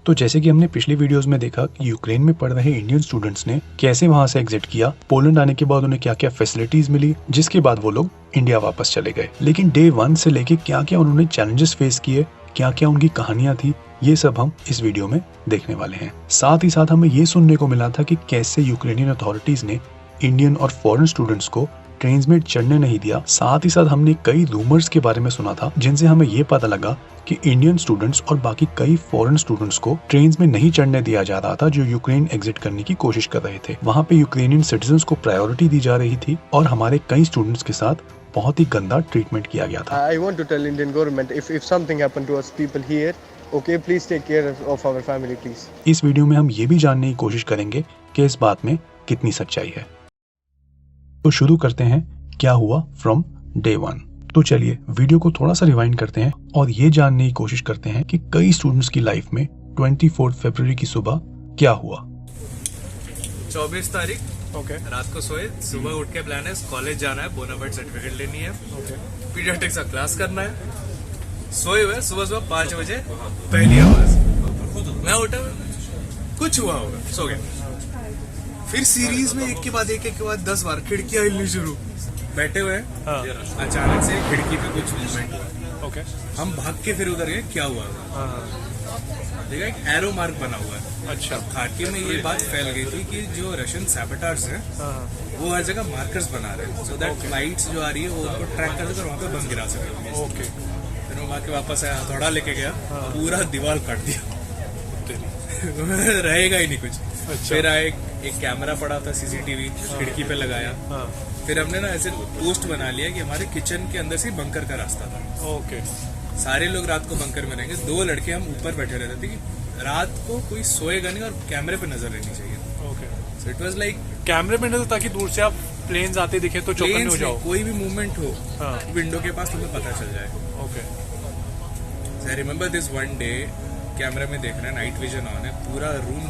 तो जैसे कि हमने पिछली वीडियोस में देखा कि यूक्रेन में पढ़ रहे इंडियन स्टूडेंट्स ने कैसे वहां से एग्जिट किया, पोलैंड आने के बाद उन्हें क्या क्या फैसिलिटीज मिली, जिसके बाद वो लोग इंडिया वापस चले गए। लेकिन डे 1 से लेके क्या क्या उन्होंने चैलेंजेस फेस किए, क्या क्या उनकी कहानियां थी, ये सब हम इस वीडियो में देखने वाले हैं। साथ ही साथ हमें ये सुनने को मिला था कि कैसे यूक्रेनियन अथॉरिटीज ने इंडियन और फॉरेन स्टूडेंट्स को ट्रेन में चढ़ने नहीं दिया। साथ ही साथ हमने कई रूमर्स के बारे में सुना था जिनसे हमें ये पता लगा कि इंडियन स्टूडेंट्स और बाकी कई फॉरेन स्टूडेंट्स को ट्रेन में नहीं चढ़ने दिया जा रहा था जो यूक्रेन एग्जिट करने की कोशिश कर रहे थे। वहाँ पे यूक्रेनियन सिटीजन्स को प्रायोरिटी दी जा रही थी और हमारे कई स्टूडेंट्स के साथ बहुत ही गंदा ट्रीटमेंट किया गया था। I want to tell Indian government if something happened to us people here, okay, please take care of our family, please. इस वीडियो में हम ये भी जानने की कोशिश करेंगे कि इस बात में कितनी सच्चाई है। तो शुरू करते हैं क्या हुआ फ्रॉम डे 1। तो चलिए वीडियो को थोड़ा सा रिवाइंड करते हैं और ये जानने की कोशिश करते हैं कि कई स्टूडेंट्स की लाइफ में 24 फरवरी की सुबह क्या हुआ। 24 तारीख ओके रात को सोए, सुबह उठ के प्लान है कॉलेज जाना है, बोनाफाइड सर्टिफिकेट लेनी है, पीडियाट्रिक्स का क्लास करना है। सोए हुए सुबह 5 बजे पहली आवाज, मैं उठा, कुछ हुआ होगा, सो गया। फिर सीरीज में एक के बाद 10 बार खिड़कियां हिलनी शुरू, बैठे हुए अचानक से खिड़की पे कुछ मूवमेंट हुआ। ओके हम भाग के फिर उधर गए, क्या हुआ देखा एक एरो मार्क बना हुआ है। अच्छा खाकी में ये बात फैल गई थी कि जो रशियन सैबोटार्स हैं वो हर जगह मार्कर्स बना रहे हैं सो दैट फ्लाइट्स जो आ रही है वो उनको ट्रैक कर सके और वहाँ पे बम गिरा सके। ओके फिर मैं के वापस आया, हथौड़ा लेके गया, पूरा दीवार काट दिया रहेगा ही नहीं कुछ। अच्छा। फिर आए एक कैमरा पड़ा था सीसीटीवी, खिड़की पे लगाया। फिर हमने ना ऐसे पोस्ट बना लिया कि हमारे किचन के अंदर से बंकर का रास्ता था। ओके सारे लोग रात को बंकर में रहेंगे, 2 लड़के हम ऊपर बैठे रहते थे कि रात को कोई सोएगा नहीं और कैमरे पे नजर रहनी चाहिए। Okay so it was like कैमरे पे नजर, ताकि दूर से आप प्लेन्स आते दिखे तो चौकन्ने हो जाओ, कोई भी मूवमेंट हो विंडो के पास तुम्हें पता चल जाए। Okay I remember this one day, camera में देख रहे हैं, नाइट विजन ऑन है, पूरा रूम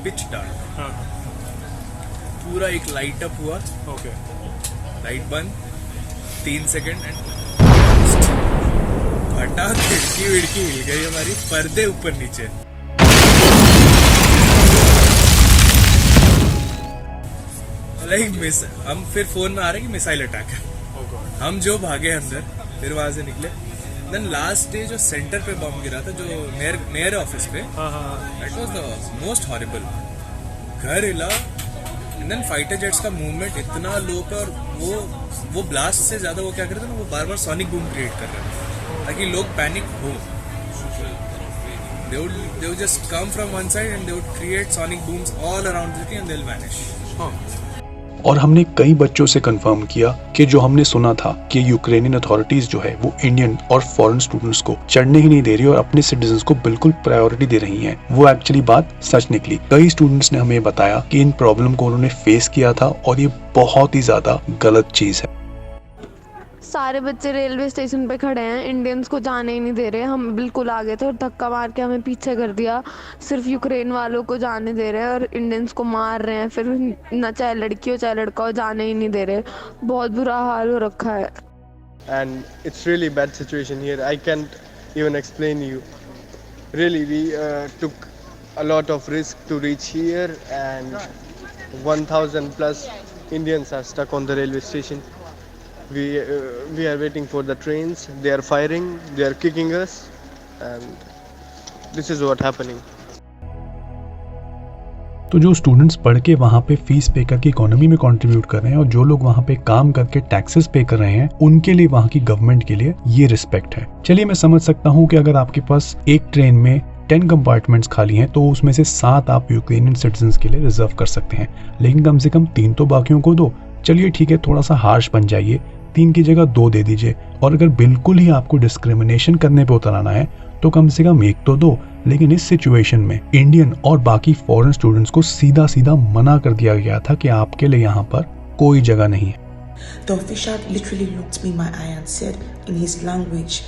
पिच डार्क, पूरा एक लाइट अप हुआ। ओके लाइट बंद, 3 सेकंड एंड फटा, खिड़की विड़की हिल गई हमारी, पर्दे ऊपर नीचे। लाइक हम फिर फोन में आ रहे कि मिसाइल अटैक है। हम जो भागे अंदर, फिर वहां से निकले। देन लास्ट डे जो सेंटर पे बम गिरा था, जो मेयर ऑफिस पे, that was the most horrible. घर हिला, एंड देन फाइटर जेट्स का मूवमेंट इतना लो पे, और वो ब्लास्ट से ज्यादा वो क्या करते हैं ना, वो बार बार सॉनिक बूम क्रिएट कर रहे हैं ताकि लोग पैनिक हो। They would just come from one side and they would create sonic booms all around the city and they'll vanish. और हमने कई बच्चों से कंफर्म किया कि जो हमने सुना था कि यूक्रेनियन अथॉरिटीज जो है वो इंडियन और फॉरेन स्टूडेंट्स को चढ़ने ही नहीं दे रही और अपने सिटीजन्स को बिल्कुल प्रायोरिटी दे रही हैं, वो एक्चुअली बात सच निकली। कई स्टूडेंट्स ने हमें बताया कि इन प्रॉब्लम को उन्होंने फेस किया था और ये बहुत ही ज्यादा गलत चीज है। सारे बच्चे रेलवे स्टेशन पे खड़े हैं, इंडियंस को जाने ही नहीं दे रहे। हम बिल्कुल आगे थे और धक्का मार के हमें पीछे कर दिया। सिर्फ यूक्रेन वालों को जाने दे रहे हैं और इंडियंस को मार रहे हैं। फिर ना चाहे लड़की हो चाहे लड़का हो, जाने ही नहीं दे रहे। बहुत बुरा हाल हो रखा है। And it's really bad situation here. I can't even explain you. Really, we took a lot of risk to reach here, and 1,000 plus Indians are stuck on the railway station. We are waiting for the trains. They are firing. They are kicking us, and this is what happening. तो जो students पढ़ के वहाँ पे fees पे करके economy में contribute कर रहे हैं और जो लोग वहाँ पे काम करके टैक्सेस पे कर रहे हैं, उनके लिए वहाँ की गवर्नमेंट के लिए ये रिस्पेक्ट है। चलिए मैं समझ सकता हूँ कि अगर आपके पास एक ट्रेन में 10 कंपार्टमेंट्स खाली हैं तो उसमें से 7 आप यूक्रेनियन सिटीजन्स के लिए रिजर्व कर सकते हैं, लेकिन कम से कम 3 तो बाकियों को दो। चलिए ठीक है, थोड़ा सा हार्श बन जाइए, 3 की जगह 2 दे दीजिए। और अगर बिल्कुल ही आपको डिस्क्रिमिनेशन करने पे उतराना है तो कम से कम 1 तो दो। लेकिन इस सिचुएशन में इंडियन और बाकी फॉरेन स्टूडेंट्स को सीधा सीधा मना कर दिया गया था कि आपके लिए यहाँ पर कोई जगह नहीं है। The official literally looked me in my eye and said in his language,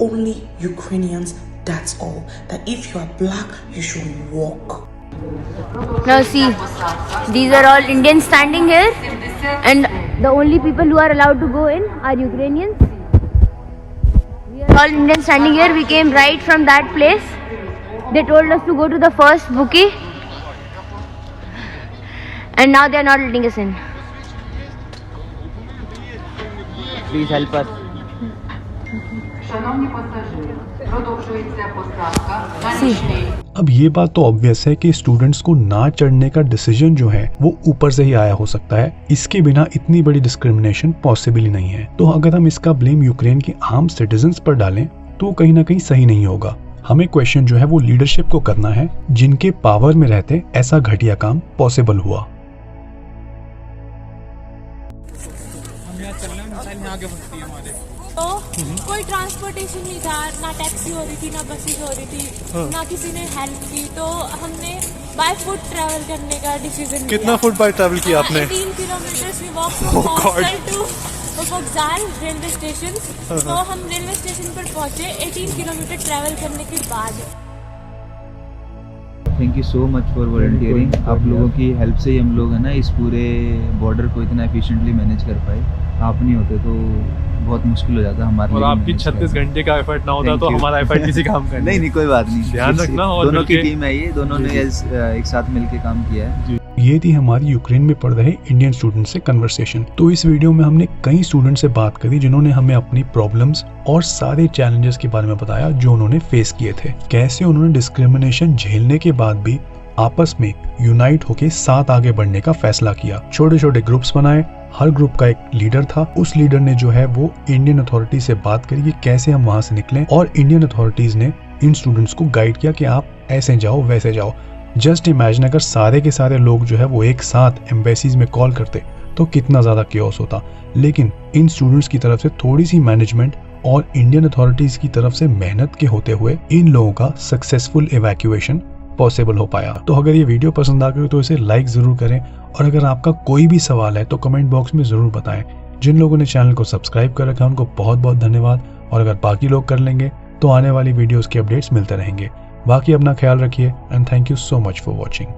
only Ukrainians, that's all. That if you are black, you should walk. Now see, these are all Indians standing here, and the only people who are allowed to go in are Ukrainians. We are all Indians standing here. We came right from that place, they told us to go to the first bookie, and now they are not letting us in. Please help us. Шановні пасажири, продовжується посадка на нічний. अब ये बात तो obvious है कि students को ना चढ़ने का डिसीजन जो है वो ऊपर से ही आया हो सकता है। इसके बिना इतनी बड़ी डिस्क्रिमिनेशन पॉसिबल ही नहीं है। तो अगर हम इसका ब्लेम यूक्रेन के आम सिटीजन्स पर डालें तो कहीं ना कहीं सही नहीं होगा। हमें क्वेश्चन जो है वो लीडरशिप को करना है, जिनके पावर में रहते ऐसा घटिया काम पॉसिबल हुआ। तो कोई ट्रांसपोर्टेशन नहीं था, ना टैक्सी हो रही थी, ना बसेस हो रही थी, ना किसी ने हेल्प की, तो हमने बाय फुट ट्रैवल करने का डिसीजन। कितना फुट बाय ट्रैवल किया आपने? 18 kilometre we walk from hostel to वोक्जाल रेलवे स्टेशन। तो हम रेलवे स्टेशन पर पहुंचे 18 किलोमीटर ट्रैवल करने के बाद। Thank you so much for volunteering. आप लोगों की हेल्प से ही हम लोग है ना इस पूरे बॉर्डर को इतना एफिशिएंटली मैनेज कर पाए। आप नहीं होते तो बहुत मुश्किल हो जाता हमारे लिए। और आपकी 36 घंटे का एफर्ट ना होता तो हमारा एफर्ट किसी काम का नहीं, कोई बात नहीं, ध्यान रखना। और दोनों की टीम है ये, दोनों ने एक साथ मिलकर काम किया है। ये थी हमारी यूक्रेन में पढ़ रहे इंडियन स्टूडेंट से कन्वर्सेशन। तो इस वीडियो में हमने कई स्टूडेंट से बात करी जिन्होंने हमें अपनी प्रॉब्लम्स और सारे चैलेंजेस के बारे में बताया जो उन्होंने फेस किए थे। कैसे उन्होंने डिस्क्रिमिनेशन झेलने के बाद भी आपस में यूनाइट होकर साथ आगे बढ़ने का फैसला किया। छोटे छोटे ग्रुप्स बनाए, हर ग्रुप का एक लीडर था। उस लीडर ने जो है वो इंडियन अथॉरिटी से बात करी कि कैसे हम वहां से निकलें, और इंडियन अथॉरिटीज ने इन स्टूडेंट्स को गाइड किया कि आप ऐसे जाओ वैसे जाओ। जस्ट इमेजिन अगर सारे के सारे लोग जो है वो एक साथ एम्बेसीज में कॉल करते तो कितना ज्यादा केओस होता। लेकिन इन स्टूडेंट्स की तरफ से थोड़ी सी मैनेजमेंट और इंडियन अथॉरिटीज की तरफ से मेहनत के होते हुए इन लोगों का सक्सेसफुल इवैक्यूएशन पॉसिबल हो पाया। तो अगर ये वीडियो पसंद आ गई तो इसे लाइक जरूर करें, और अगर आपका कोई भी सवाल है तो कमेंट बॉक्स में जरूर बताएं। जिन लोगों ने चैनल को सब्सक्राइब कर रखा है उनको बहुत बहुत धन्यवाद, और अगर बाकी लोग कर लेंगे तो आने वाली वीडियोस के अपडेट्स मिलते रहेंगे। बाकी अपना ख्याल रखिए, and thank you so much for watching.